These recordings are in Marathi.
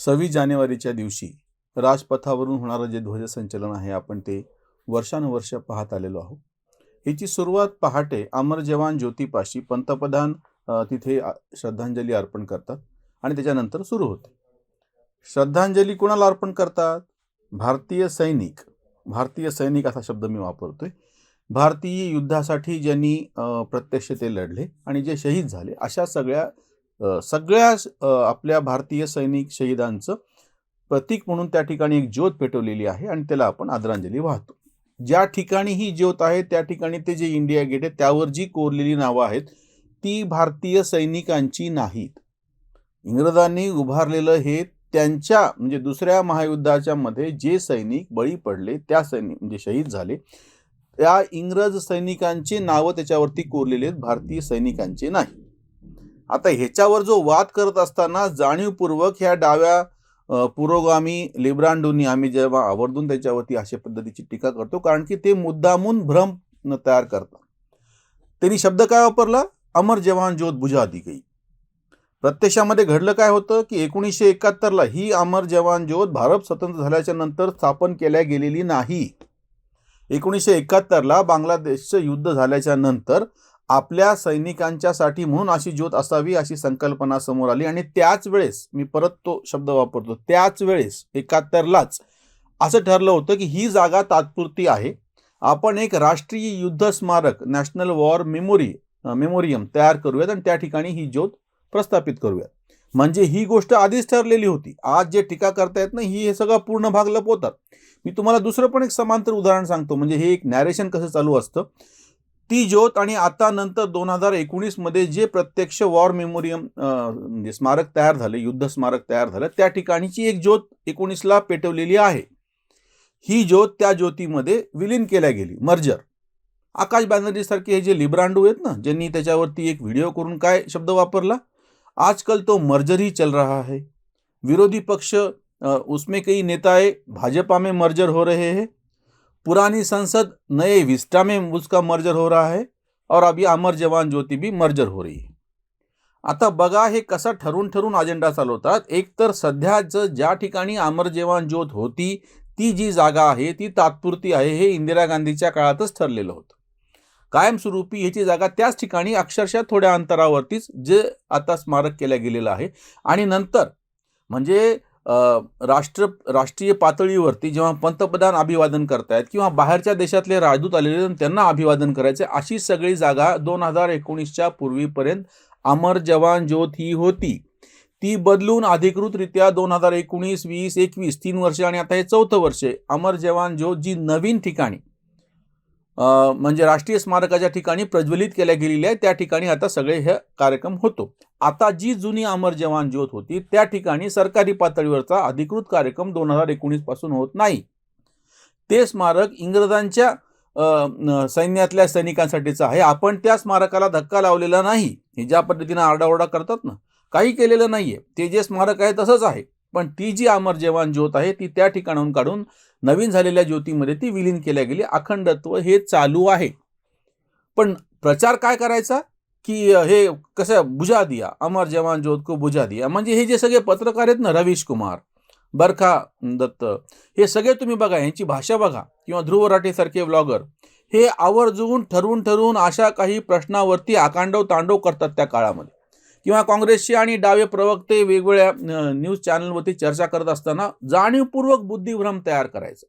26 जानेवारीच्या दिवशी राजपथावरून होणारं जे ध्वजसंचलन आहे आपण ते वर्षानुवर्ष पाहत आलेलो आहोत. याची सुरुवात पहाटे अमर जवान ज्योतीपाशी पंतप्रधान तिथे श्रद्धांजली अर्पण करतात आणि त्याच्यानंतर सुरू होते. श्रद्धांजली कोणाला अर्पण करतात? भारतीय सैनिक असा शब्द मी वापरतोय. भारतीय युद्धासाठी ज्यांनी प्रत्यक्ष ते लढले आणि जे शहीद झाले अशा सगळ्या आपल्या भारतीय सैनिक शहीदांचं प्रतीक म्हणून त्या ठिकाणी एक ज्योत पेटवलेली आहे आणि त्याला आपण आदरांजली वाहतो. ज्या ठिकाणी ही ज्योत आहे त्या ठिकाणी ते जे इंडिया गेट आहे त्यावर जी कोरलेली नावं आहेत ती भारतीय सैनिकांची नाहीत. इंग्रजांनी उभारलेलं हे त्यांच्या म्हणजे दुसऱ्या महायुद्धाच्या मध्ये जे सैनिक बळी पडले त्या सैनिक म्हणजे शहीद झाले त्या इंग्रज सैनिकांची नावं त्याच्यावरती कोरलेली आहेत, भारतीय सैनिकांचे नाही. आता ह्याच्यावर जो वाद करत असताना जाणीवपूर्वक ह्या डाव्या पुरोगामी लिब्रांडोनी आम्ही जेव्हा आवर्जून त्याच्यावरती अशा पद्धतीची टीका करतो कारण की ते मुद्दामून भ्रम तयार करतात. त्यांनी शब्द काय वापरला? अमर जवान ज्योत बुझा दी गई. प्रत्यक्षामध्ये घडलं काय होतं की 1971ला ही अमर जवान ज्योत भारत स्वतंत्र झाल्याच्या नंतर स्थापन केल्या गेलेली नाही. 1971ला बांगलादेशचं युद्ध झाल्याच्या नंतर आपल्या सैनिकांच्यासाठी म्हणून अशी ज्योत असावी अशी संकल्पना समोर आली आणि त्याच वेळेस मी परत तो शब्द वापरतो त्याच वेळेस 71लाच असं ठरलं होतं की ही जागा तात्पुरती आहे. आपण एक राष्ट्रीय युद्ध स्मारक नॅशनल वॉर मेमोरियम तयार करूयात आणि त्या ठिकाणी ही ज्योत प्रस्थापित करूयात. म्हणजे ही गोष्ट आधीच ठरलेली होती. आज जे टीका करतायत ना हे सगळं पूर्ण भाग लपवतात. मी तुम्हाला दुसरं पण एक समांतर उदाहरण सांगतो म्हणजे हे एक नॅरेशन कसं चालू असतं. ती ज्योत आणि आता नंतर 2019 मध्ये जे प्रत्यक्ष वॉर मेमोरियम म्हणजे स्मारक तयार झाले, युद्ध स्मारक तयार झालं त्या ठिकाणीची एक ज्योत 19ला पेटवलेली आहे. ही ज्योत त्या ज्योतीमध्ये विलीन केल्या गेली, मर्जर. आकाश बॅनर्जी सारखे हे जे लिब्रांडो आहेत ना ज्यांनी त्याच्यावरती एक व्हिडिओ करून काय शब्द वापरला? आजकल तो मर्जर ही चल रहा है. विरोधी पक्ष उसमें कई नेताएं भाजपा में मर्जर हो रहे हैं. पुरानी संसद नए विस्टा में उसका मर्जर हो रहा है और अभी अमर जवान ज्योति भी मर्जर हो रही है. आता बघा हे कसं ठरून अजेंडा चालवतात. एक तर सध्याचं ज्या ठिकाणी अमर जवान ज्योत होती ती जी जागा आहे ती तात्पुरती आहे हे इंदिरा गांधीच्या काळातच ठरलेलं होतं. कायमस्वरूपी ह्याची जागा त्याच ठिकाणी अक्षरशः थोड्या अंतरावरतीच जे आता स्मारक केलं गेलेलं आहे आणि नंतर म्हणजे राष्ट्रीय पातळीवरती जेव्हा पंतप्रधान अभिवादन करतायत किंवा बाहेरच्या देशातले राजदूत आलेले त्यांना अभिवादन करायचे अशी सगळी जागा 2019च्या पूर्वीपर्यंत अमर जवान ज्योत ही होती. ती बदलून अधिकृतरित्या 2019, 20, 21 3 वर्ष आणि आता हे 4थं वर्ष अमर जवान ज्योत जी नवीन ठिकाणी म्हणजे राष्ट्रीय स्मारकाच्या ठिकाणी प्रज्वलित केल्या गेलेली आहे त्या ठिकाणी आता सगळे हे कार्यक्रम होतो. आता जी जुनी अमर जवान ज्योत होती त्या ठिकाणी सरकारी पातळीवरचा अधिकृत कार्यक्रम 2019 पासून होत नाही. ते स्मारक इंग्रजांच्या सैन्यातल्या सैनिकांसाठीचं आहे. आपण त्या स्मारकाला धक्का लावलेला नाही. हे ज्या पद्धतीने आरडाओरडा करतात ना काही केलेलं नाहीये. ते जे स्मारक आहे तसंच आहे पण ती जी अमर जवान ज्योत आहे ती त्या ठिकाणाहून काढून नवीन झालेल्या ज्योतीमध्ये ती विलीन केल्या गेली. अखंडत्व हे चालू आहे. पण प्रचार काय करायचा की हे कसं बुझा दिया, अमर जवान ज्योत को बुझा दिया. म्हणजे हे जे सगळे पत्रकार आहेत ना रवीश कुमार, बरखा दत्त हे सगळे तुम्ही बघा यांची भाषा बघा किंवा ध्रुव राठे सारखे व्लॉगर हे आवर्जून ठरवून अशा काही प्रश्नावरती आकांडव तांडव करतात त्या काळामध्ये. किंवा काँग्रेसचे आणि डावे प्रवक्ते वेगवेगळ्या न्यूज चॅनलवरती चर्चा करत असताना जाणीवपूर्वक बुद्धिभ्रम तयार करायचं.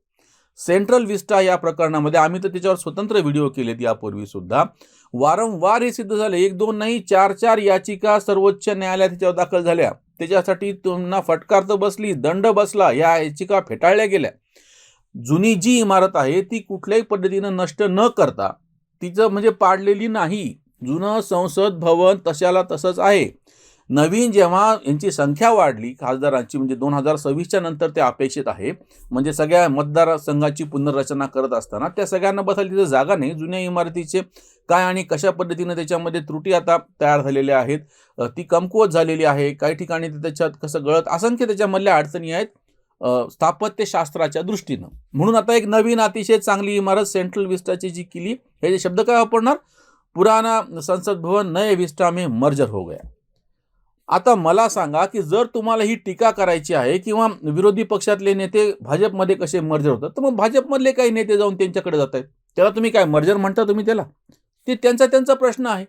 सेंट्रल विस्टा या प्रकरणामध्ये आम्ही तर त्याच्यावर स्वतंत्र व्हिडिओ केलेत यापूर्वी सुद्धा. वारंवार हे सिद्ध झाले. 1-2 नाही 4-4 याचिका सर्वोच्च न्यायालयात त्याच्यावर दाखल झाल्या. त्याच्यासाठी त्यांना फटकार तर बसली, दंड बसला, या याचिका फेटाळल्या गेल्या. जुनी जी इमारत आहे ती कुठल्याही पद्धतीनं नष्ट न करता तिचं म्हणजे पाडलेली नाही. जुनं संसद भवन तशाला तसंच आहे. नवीन जेव्हा यांची संख्या वाढली खासदारांची म्हणजे 2026च्या नंतर ते अपेक्षित आहे म्हणजे सगळ्या मतदारसंघाची पुनर्रचना करत असताना त्या सगळ्यांना बसायला तिथं जागा नाही. जुन्या इमारतीचे काय आणि कशा पद्धतीने त्याच्यामध्ये त्रुटी आता तयार झालेल्या आहेत, ती कमकुवत झालेली आहे. काही ठिकाणी त्याच्यात कसं गळत असंख्य त्याच्यामधल्या अडचणी आहेत स्थापत्यशास्त्राच्या दृष्टीनं. म्हणून आता एक नवीन अतिशय चांगली इमारत सेंट्रल विस्टाची जी केली हे जे शब्द काय वापरणार? पुराना संसद भवन नए विस्टा में मर्जर हो गया. आता मला सांगा की जर तुम्हाला ही टीका करायची आहे किंवा विरोधी पक्षातले नेते भाजपमध्ये कसे मर्जर होतात, तर मग भाजपमधले काही नेते जाऊन त्यांच्याकडे जात आहेत, त्याला तुम्ही काय मर्जर म्हणता तुम्ही त्याला? ते त्यांचा प्रश्न आहे.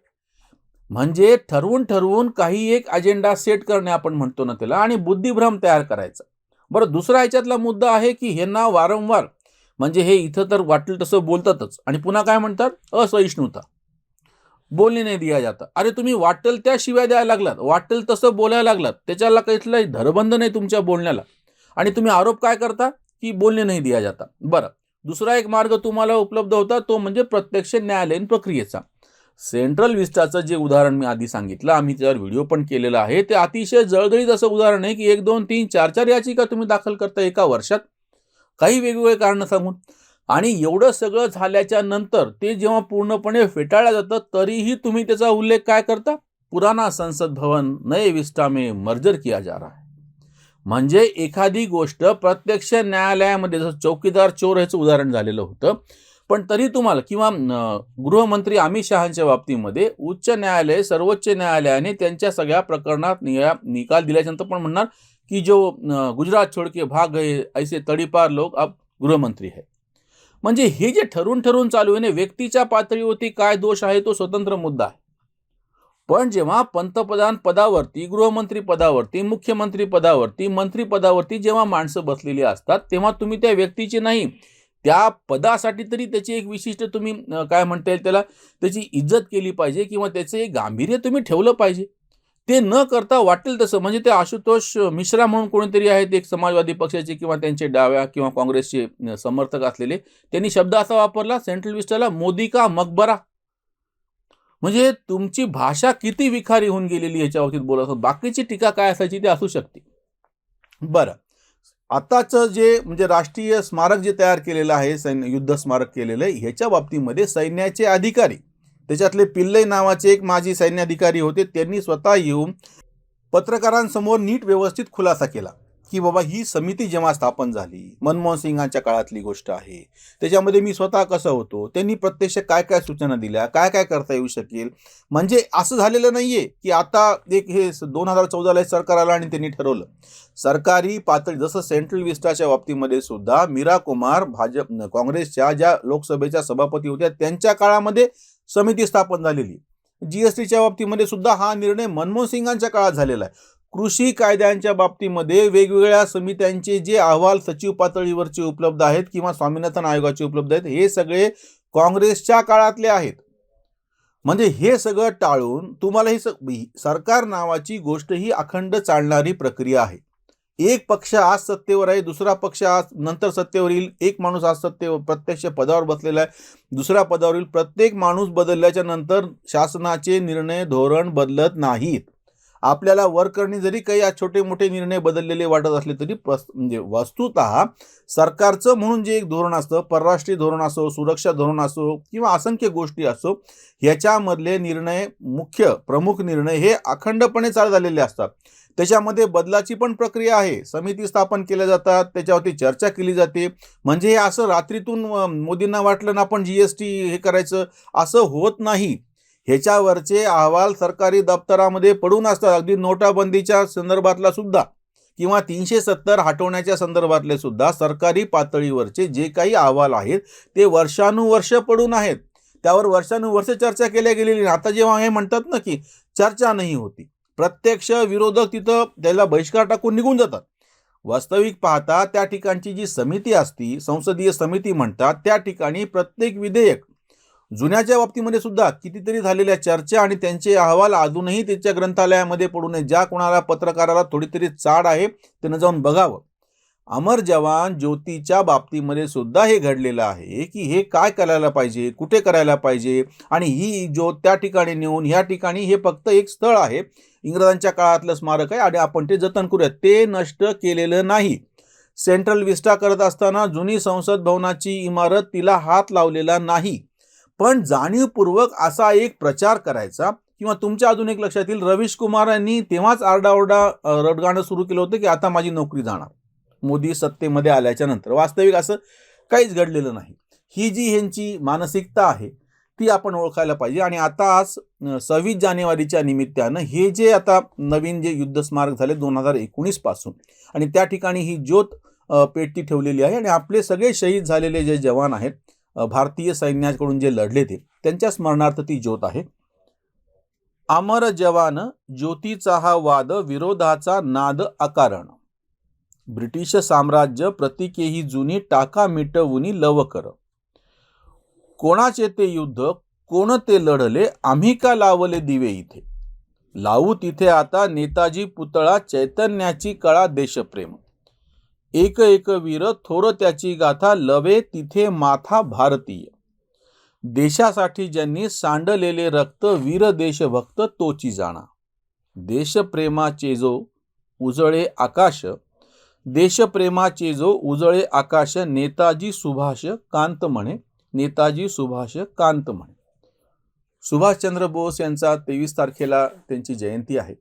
म्हणजे ठरवून ठरवून काही एक अजेंडा सेट करणे आपण म्हणतो ना त्याला, आणि बुद्धिभ्रम तयार करायचा. बरं, दुसरा ह्याच्यातला मुद्दा आहे की ह्यांना वारंवार म्हणजे हे इथं तर वाटेल तसं बोलतातच आणि पुन्हा काय म्हणतात, असहिष्णुता, बोलणे नाही दिया जाता. अरे तुम्ही वाटेल त्या शिव्या द्यायला लागलात, वाटेल तसं बोलायला लागलात, त्याच्याला काहीतरी धरबंध नाही तुमच्या बोलण्याला, आणि तुम्ही आरोप काय करता की बोलणे नाही दिया जाता. बरं, दुसरा एक मार्ग तुम्हाला उपलब्ध होता, तो म्हणजे प्रत्यक्ष न्यायालयीन प्रक्रियेचा. सेंट्रल विस्टाचं जे उदाहरण मी आधी सांगितलं, आम्ही त्यावर व्हिडिओ पण केलेला आहे, ते अतिशय जळजळीत असं उदाहरण आहे की 1, 2, 3, 4 याचिका तुम्ही दाखल करता एका वर्षात, काही वेगवेगळे कारण सांगून. आणि एवढं सगळं झाल्याच्या नंतर ते जेव्हा पूर्णपणे फेटाळलं जातं, तरीही तुम्ही त्याचा उल्लेख काय करता, पुराना संसद भवन नए विस्टा में मर्जर किया जा रहा है. म्हणजे एखादी गोष्ट प्रत्यक्ष न्यायालयामध्ये, जसं चौकीदार चोर ह्याचं उदाहरण झालेलं होतं, पण तरी तुम्हाला किंवा गृहमंत्री अमित शहांच्या बाबतीमध्ये उच्च न्यायालय, सर्वोच्च न्यायालयाने त्यांच्या सगळ्या प्रकरणात निकाल दिल्याच्यानंतर पण म्हणणार की जो गुजरात छोड़ के भाग गए ऐसे तडीपार लोग अब गृहमंत्री है. म्हणजे हे जे ठरून ठरून चालू आहे ना, व्यक्तीच्या पातळीवरती काय दोष आहे तो स्वतंत्र मुद्दा आहे. पण जेव्हा पंतप्रधान पदावरती, गृहमंत्री पदावरती, मुख्यमंत्री पदावरती, मंत्री पदावरती जेव्हा माणसं बसलेली असतात, तेव्हा तुम्ही त्या व्यक्तीची नाही, त्या पदासाठी तरी त्याची एक विशिष्ट तुम्ही काय म्हणता येईल त्याला, त्याची इज्जत केली पाहिजे किंवा त्याचं एक गांभीर्य तुम्ही ठेवलं पाहिजे. ते न करता वाटेल तसं, म्हणजे ते आशुतोष मिश्रा म्हणून कोणीतरी आहेत, एक समाजवादी पक्षाचे किंवा त्यांचे डाव्या किंवा काँग्रेसचे समर्थक असलेले, त्यांनी शब्द असा वापरला सेंट्रल विस्टाला, मोदी का मकबरा. म्हणजे तुमची भाषा किती विखारी होऊन गेलेली याच्या बाबतीत बोलत आहोत. बाकीची टीका काय असायची ती असू शकते. बरं, आताचं जे म्हणजे राष्ट्रीय स्मारक जे तयार केलेलं आहे, सैन्य युद्ध स्मारक केलेलं आहे, ह्याच्या बाबतीमध्ये सैन्याचे अधिकारी, त्याच्यातले पिल्लई नावाचे एक माजी सैन्य अधिकारी होते, त्यांनी स्वतः येऊन पत्रकारांसमोर नीट व्यवस्थित खुलासा केला की बाबा ही समिती जेव्हा स्थापन झाली, मनमोहन सिंगांच्या काळातली गोष्ट आहे, त्याच्यामध्ये मी स्वतः कसं होतो, त्यांनी प्रत्यक्ष काय काय सूचना दिल्या, काय काय करता येऊ शकेल. म्हणजे असं झालेलं नाहीये की आता एक हे 2014ला सरकार आलं आणि त्यांनी ठरवलं. सरकारी पातळी, जसं सेंट्रल विस्टाच्या बाबतीमध्ये सुद्धा मीरा कुमार काँग्रेसच्या ज्या लोकसभेच्या सभापती होत्या त्यांच्या काळामध्ये समिती स्थापन झालेली. जीएसटीच्या बाबतीमध्ये सुद्धा हा निर्णय मनमोहन सिंगांच्या काळात झालेला आहे. कृषी कायद्यांच्या बाबतीमध्ये वेगवेगळ्या समित्यांचे जे अहवाल सचिव पातळीवरचे उपलब्ध आहेत किंवा स्वामीनाथन आयोगाचे उपलब्ध आहेत, हे सगळे काँग्रेसच्या काळातले आहेत. म्हणजे हे सगळं टाळून तुम्हाला ही सरकार नावाची गोष्ट ही अखंड चालणारी प्रक्रिया आहे. एक पक्ष आज सत्तेवर आहे, दुसरा पक्ष आज नंतर सत्तेवर येईल, एक माणूस आज सत्तेवर प्रत्यक्ष पदावर बसलेला आहे, दुसऱ्या पदावर येईल. प्रत्येक माणूस बदलल्याच्या नंतर शासनाचे निर्णय, धोरण बदलत नाहीत. आपल्याला वरकरणी जरी काही आज छोटे मोठे निर्णय बदललेले वाटत असले तरी म्हणजे वस्तुतः सरकारचं म्हणून जे एक धोरण असतं, परराष्ट्रीय धोरण असो, सुरक्षा धोरण असो किंवा असंख्य गोष्टी असो, ह्याच्यामधले निर्णय, प्रमुख निर्णय हे अखंडपणे चालू झालेले असतात. त्याच्यामध्ये बदलाची पण प्रक्रिया आहे. समिती स्थापन केल्या जातात, त्याच्यावरती चर्चा केली जाते. म्हणजे हे असं रात्रीतून मोदींना वाटलं ना आपण जीएसटी हे करायचं, असं होत नाही. ह्याच्यावरचे अहवाल सरकारी दप्तरामध्ये पडून असतात. अगदी नोटाबंदीच्या संदर्भातला सुद्धा किंवा 370 हटवण्याच्या संदर्भातले सुद्धा सरकारी पातळीवरचे जे काही अहवाल आहेत ते वर्षानुवर्ष पडून आहेत. त्यावर वर्षानुवर्ष चर्चा केल्या गेलेली. आता जेव्हा हे म्हणतात ना की चर्चा नाही होती, प्रत्यक्ष विरोधक तिथं त्याला बहिष्कार टाकून निघून जातात. वास्तविक पाहता त्या ठिकाणची जी समिती असती, संसदीय समिती म्हणतात, त्या ठिकाणी प्रत्येक विधेयक, जुन्याच्या बाबतीमध्ये सुद्धा कितीतरी झालेल्या चर्चा आणि त्यांचे अहवाल अजूनही त्याच्या ग्रंथालयामध्ये पडू नये. ज्या कोणाला पत्रकाराला थोडी तरी चाड आहे त्यानं जाऊन बघावं. अमर जवान ज्योतीच्या बाबतीमध्ये सुद्धा हे घडलेलं आहे की हे काय करायला पाहिजे, कुठे करायला पाहिजे, आणि ही ज्योत त्या ठिकाणी नेऊन ह्या ठिकाणी, हे फक्त एक स्थळ आहे, इंग्रजांच्या काळातलं स्मारक आहे आणि आपण ते जतन करूया, ते नष्ट केलेलं नाही. सेंट्रल विस्टा करत असताना जुनी संसद भवनाची इमारत, तिला हात लावलेला नाही. पण जाणीवपूर्वक असा एक प्रचार करायचा. किंवा तुमच्या अजून एक लक्षात येईल, रवीश कुमारांनी तेव्हाच आरडाओरडा रडगाणं सुरू केलं होतं की आता माझी नोकरी जाणार मोदी सत्तेमध्ये आल्याच्या नंतर. वास्तविक असं काहीच घडलेलं नाही. ही जी ह्यांची मानसिकता आहे ती आपण ओळखायला पाहिजे. आणि आता आज 26 जानेवारीच्या निमित्तानं हे जे आता नवीन जे युद्ध स्मारक झाले 2019 पासून, आणि त्या ठिकाणी ही ज्योत पेटती ठेवलेली आहे आणि आपले सगळे शहीद झालेले जे जवान आहेत, भारतीय सैन्याकडून जे लढले ते, त्यांच्या स्मरणार्थ ती ज्योत आहे. अमर जवान ज्योतीचा हा वाद, विरोधाचा नाद अकारण. ब्रिटिश साम्राज्य प्रतिकेही जुनी, टाका मिटवुनी लवकर. कोणाचे ते युद्ध, कोण ते लढले, आम्ही का लावले दिवे इथे. लावू तिथे आता नेताजी पुतळा, चैतन्याची कळा देशप्रेम. एक एक वीर थोर त्याची गाथा, लवे तिथे माथा भारतीय. देशासाठी ज्यांनी सांडलेले रक्त, वीर देशभक्त तोची जाणा. देशप्रेमाचे जो उजळे आकाश, देशप्रेमाचे जो उजळे आकाश, नेताजी सुभाष कांत म्हणे, नेताजी सुभाष कांत म्हणे. सुभाषचंद्र बोस यांचा 23 तारखेला त्यांची जयंती आहे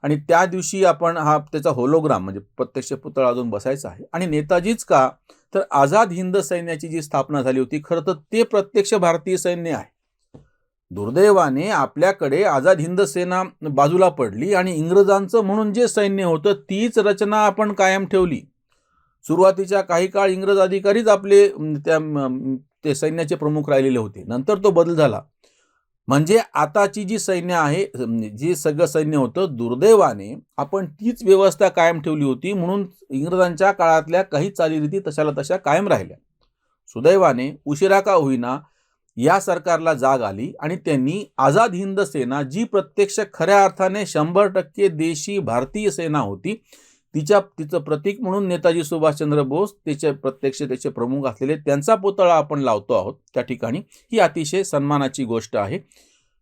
आणि त्या दिवशी आपण हा त्याचा होलोग्राम म्हणजे प्रत्यक्ष पुतळा अजून बसायचा आहे. आणि नेताजीच का, तर आझाद हिंद सैन्याची जी स्थापना झाली होती, खरं तर ते प्रत्यक्ष भारतीय सैन्य आहे. दुर्दैवाने आपल्याकडे आझाद हिंद सेना बाजूला पडली आणि इंग्रजांचं म्हणून जे सैन्य होतं तीच रचना आपण कायम ठेवली. सुरुवातीच्या काही काळ इंग्रज अधिकारीच आपले ते सैन्याचे प्रमुख राहिलेले होते, नंतर तो बदल झाला. म्हणजे आताची जी सैन्य आहे, जे सगळं सैन्य होतं, दुर्दैवाने आपण तीच व्यवस्था कायम ठेवली होती, म्हणून इंग्रजांच्या काळातल्या काही चालीरीती तशाला तशा कायम राहिल्या. सुदैवाने उशिरा का होईना या सरकारला जाग आली आणि त्यांनी आझाद हिंद सेना, जी प्रत्यक्ष खऱ्या अर्थाने 100% देशी भारतीय सेना होती, तिचं प्रतीक म्हणून नेताजी सुभाषचंद्र बोस, त्याचे प्रमुख असलेले त्यांचा पुतळा आपण लावतो आहोत त्या ठिकाणी. ही अतिशय सन्मानाची गोष्ट आहे.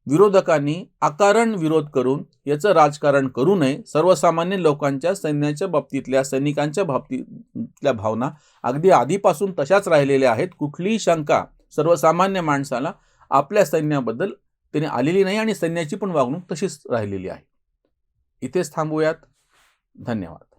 विरोधकांनी अकारण विरोध करून याचं राजकारण करू नये. सर्वसामान्य लोकांच्या सैन्याच्या बाबतीतल्या, सैनिकांच्या बाबतीतल्या भावना अगदी आधीपासून तशाच राहिलेल्या आहेत. कुठलीही शंका सर्वसामान्य माणसाला आपल्या सैन्याबद्दल त्याने आलेली नाही आणि सैन्याची पण वागणूक तशीच राहिलेली आहे. इथेच थांबूयात. धन्यवाद.